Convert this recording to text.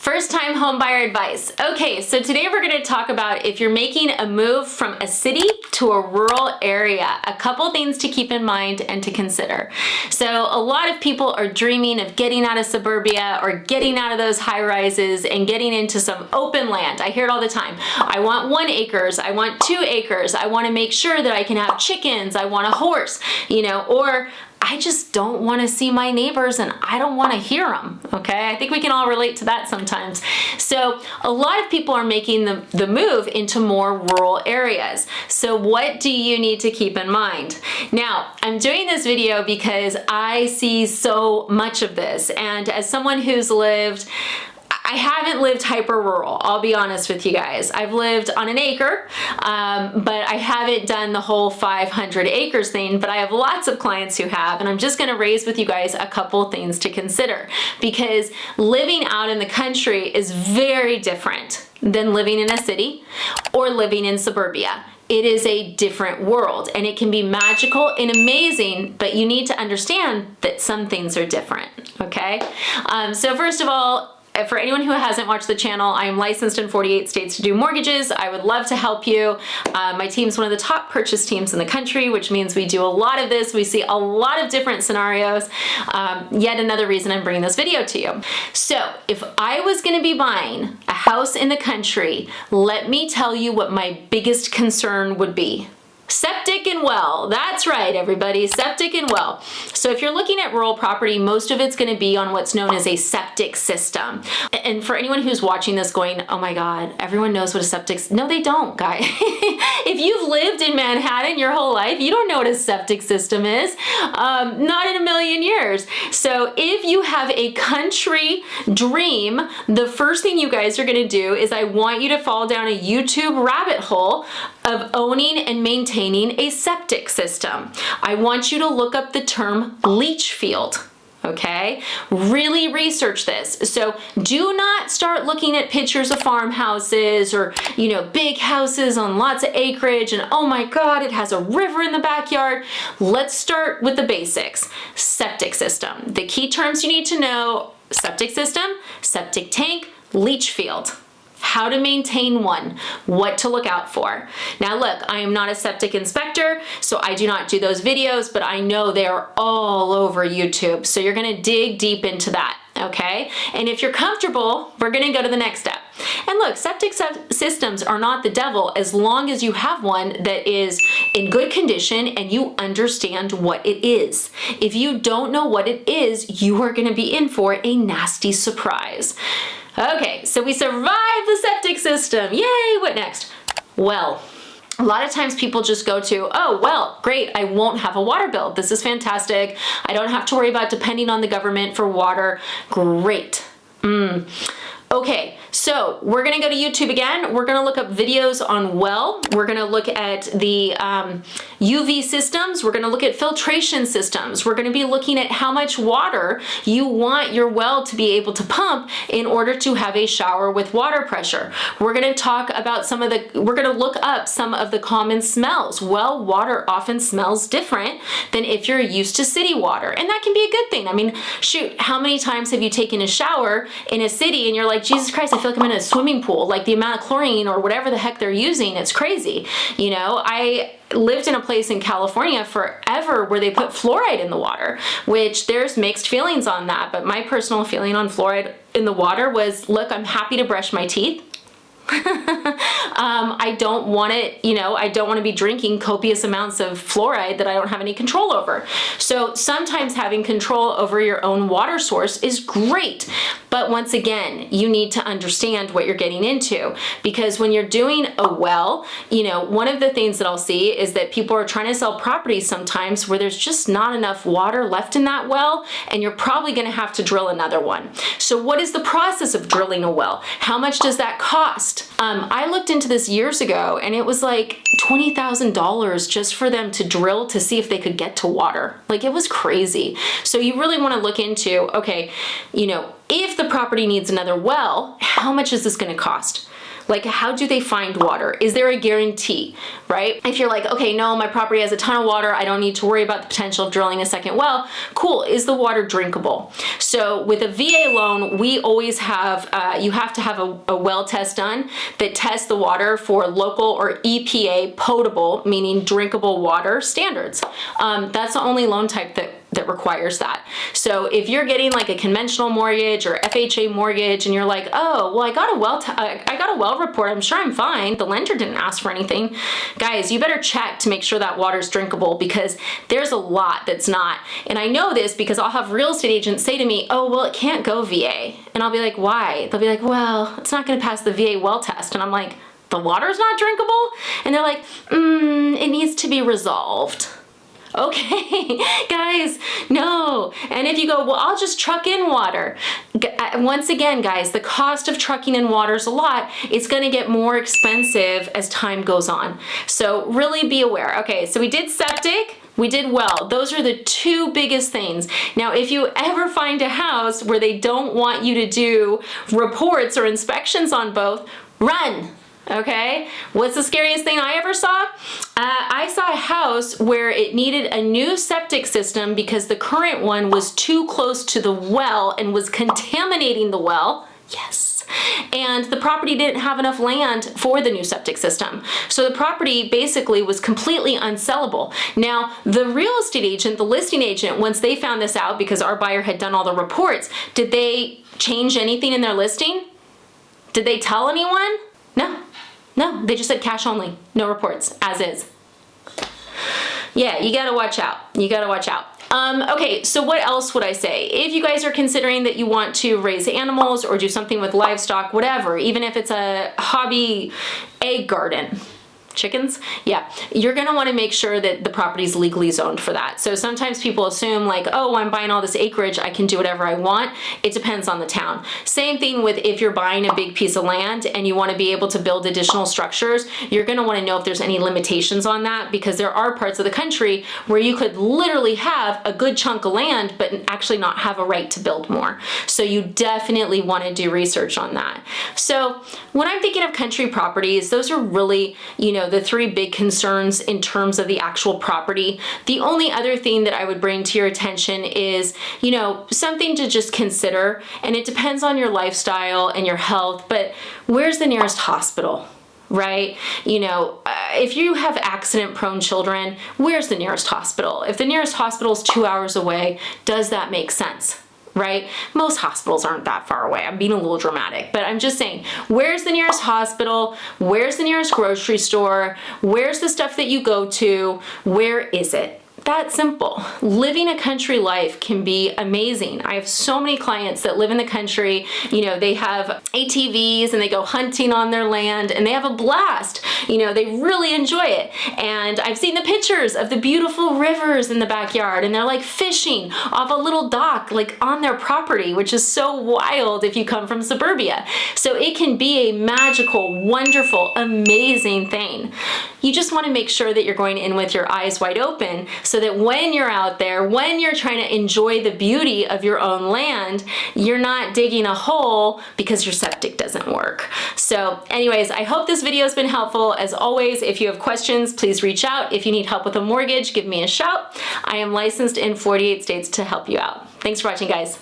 First time home buyer advice. Okay, so today we're going to talk about if you're making a move from a city to a rural area, a couple things to keep in mind and to consider. So a lot of people are dreaming of getting out of suburbia or getting out of those high rises and getting into some open land. I hear it all the time. I want 1 acre, I want 2 acres, I want to make sure that I can have chickens, I want a horse, or I just don't want to see my neighbors and I don't want to hear them, okay? I think we can all relate to that sometimes. So a lot of people are making the move into more rural areas. So what do you need to keep in mind? Now, I'm doing this video because I see so much of this, and as someone who's I haven't lived hyper rural, I'll be honest with you guys. I've lived on an acre, but I haven't done the whole 500 acres thing, but I have lots of clients who have, and I'm just gonna raise with you guys a couple things to consider, because living out in the country is very different than living in a city or living in suburbia. It is a different world, and it can be magical and amazing, but you need to understand that some things are different, okay? So first of all, for anyone who hasn't watched the channel, I am licensed in 48 states to do mortgages. I would love to help you. My team's one of the top purchase teams in the country, which means we do a lot of this. We see a lot of different scenarios. Yet another reason I'm bringing this video to you. So if I was gonna be buying a house in the country, let me tell you what my biggest concern would be. Septic and well. That's right, everybody, septic and well. So if you're looking at rural property, most of it's gonna be on what's known as a septic system. And for anyone who's watching this going, oh my God, everyone knows what a septic, no, they don't, guys. If you've lived in Manhattan your whole life, you don't know what a septic system is. Not in a million years. So if you have a country dream, the first thing you guys are gonna do is I want you to fall down a YouTube rabbit hole of owning and maintaining a septic system. I want you to look up the term leach field. Okay, really research this. So do not start looking at pictures of farmhouses or, big houses on lots of acreage and oh my God, it has a river in the backyard. Let's start with the basics. Septic system. The key terms you need to know: septic system, septic tank, leach field. How to maintain one, what to look out for. Now look, I am not a septic inspector, so I do not do those videos, but I know they are all over YouTube. So you're gonna dig deep into that, okay? And if you're comfortable, we're gonna go to the next step. And look, septic systems are not the devil as long as you have one that is in good condition and you understand what it is. If you don't know what it is, you are gonna be in for a nasty surprise. Okay, so we survived the septic system. Yay, what next? Well, a lot of times people just go to, oh, well, great, I won't have a water bill. This is fantastic. I don't have to worry about depending on the government for water. Great. Okay, so we're gonna go to YouTube again. We're gonna look up videos on well. We're gonna look at the UV systems. We're gonna look at filtration systems. We're gonna be looking at how much water you want your well to be able to pump in order to have a shower with water pressure. We're gonna talk about we're gonna look up some of the common smells. Well, water often smells different than if you're used to city water, and that can be a good thing. I mean, shoot, how many times have you taken a shower in a city and you're like, Jesus Christ, I feel like I'm in a swimming pool. Like the amount of chlorine or whatever the heck they're using, it's crazy. I lived in a place in California forever where they put fluoride in the water, which there's mixed feelings on that. But my personal feeling on fluoride in the water was, look, I'm happy to brush my teeth. I don't want it, I don't want to be drinking copious amounts of fluoride that I don't have any control over. So sometimes having control over your own water source is great. But once again, you need to understand what you're getting into, because when you're doing a well, one of the things that I'll see is that people are trying to sell properties sometimes where there's just not enough water left in that well, and you're probably going to have to drill another one. So what is the process of drilling a well? How much does that cost? I looked into this years ago and it was like $20,000 just for them to drill to see if they could get to water. Like, it was crazy. So you really want to look into, okay, if the property needs another well, how much is this going to cost? Like, how do they find water? Is there a guarantee, right? If you're like, okay, no, my property has a ton of water, I don't need to worry about the potential of drilling a second well, cool. Is the water drinkable? So with a VA loan, we always have, you have to have a well test done that tests the water for local or EPA potable, meaning drinkable water standards. That's the only loan type that requires that. So if you're getting like a conventional mortgage or FHA mortgage and you're like, oh, well, I got a well report, I'm sure I'm fine, the lender didn't ask for anything. Guys, you better check to make sure that water's drinkable, because there's a lot that's not. And I know this because I'll have real estate agents say to me, oh, well, it can't go VA. And I'll be like, why? They'll be like, well, it's not gonna pass the VA well test. And I'm like, the water's not drinkable? And they're like, it needs to be resolved. Okay, guys, no. And if you go, well, I'll just truck in water. Once again, guys, the cost of trucking in water is a lot. It's gonna get more expensive as time goes on. So really be aware. Okay, so we did septic, we did well. Those are the two biggest things. Now, if you ever find a house where they don't want you to do reports or inspections on both, run. Okay, what's the scariest thing I ever saw? I saw a house where it needed a new septic system because the current one was too close to the well and was contaminating the well. Yes. And the property didn't have enough land for the new septic system. So the property basically was completely unsellable. Now, the real estate agent, the listing agent, once they found this out, because our buyer had done all the reports, did they change anything in their listing? Did they tell anyone? No, they just said cash only, no reports, as is. Yeah, you gotta watch out. You gotta watch out. Okay, so what else would I say? If you guys are considering that you want to raise animals or do something with livestock, whatever, even if it's a hobby egg garden, chickens, yeah, you're gonna wanna make sure that the property's legally zoned for that. So sometimes people assume like, oh, I'm buying all this acreage, I can do whatever I want. It depends on the town. Same thing with if you're buying a big piece of land and you wanna be able to build additional structures, you're gonna wanna know if there's any limitations on that, because there are parts of the country where you could literally have a good chunk of land but actually not have a right to build more. So you definitely wanna do research on that. So when I'm thinking of country properties, those are really, you know, the three big concerns in terms of the actual property. The only other thing that I would bring to your attention is, you know, something to just consider, and it depends on your lifestyle and your health, but where's the nearest hospital? Right? You know, if you have accident-prone children, where's the nearest hospital? If the nearest hospital is 2 hours away, does that make sense? Right? Most hospitals aren't that far away. I'm being a little dramatic, but I'm just saying, where's the nearest hospital? Where's the nearest grocery store? Where's the stuff that you go to? Where is it? That simple. Living a country life can be amazing. I have so many clients that live in the country, you know, they have ATVs and they go hunting on their land and they have a blast. You know, they really enjoy it. And I've seen the pictures of the beautiful rivers in the backyard and they're like fishing off a little dock like on their property, which is so wild if you come from suburbia. So it can be a magical, wonderful, amazing thing. You just want to make sure that you're going in with your eyes wide open so that when you're out there, when you're trying to enjoy the beauty of your own land, you're not digging a hole because your septic doesn't work. So anyways, I hope this video has been helpful. As always, if you have questions, please reach out. If you need help with a mortgage, give me a shout. I am licensed in 48 states to help you out. Thanks for watching, guys.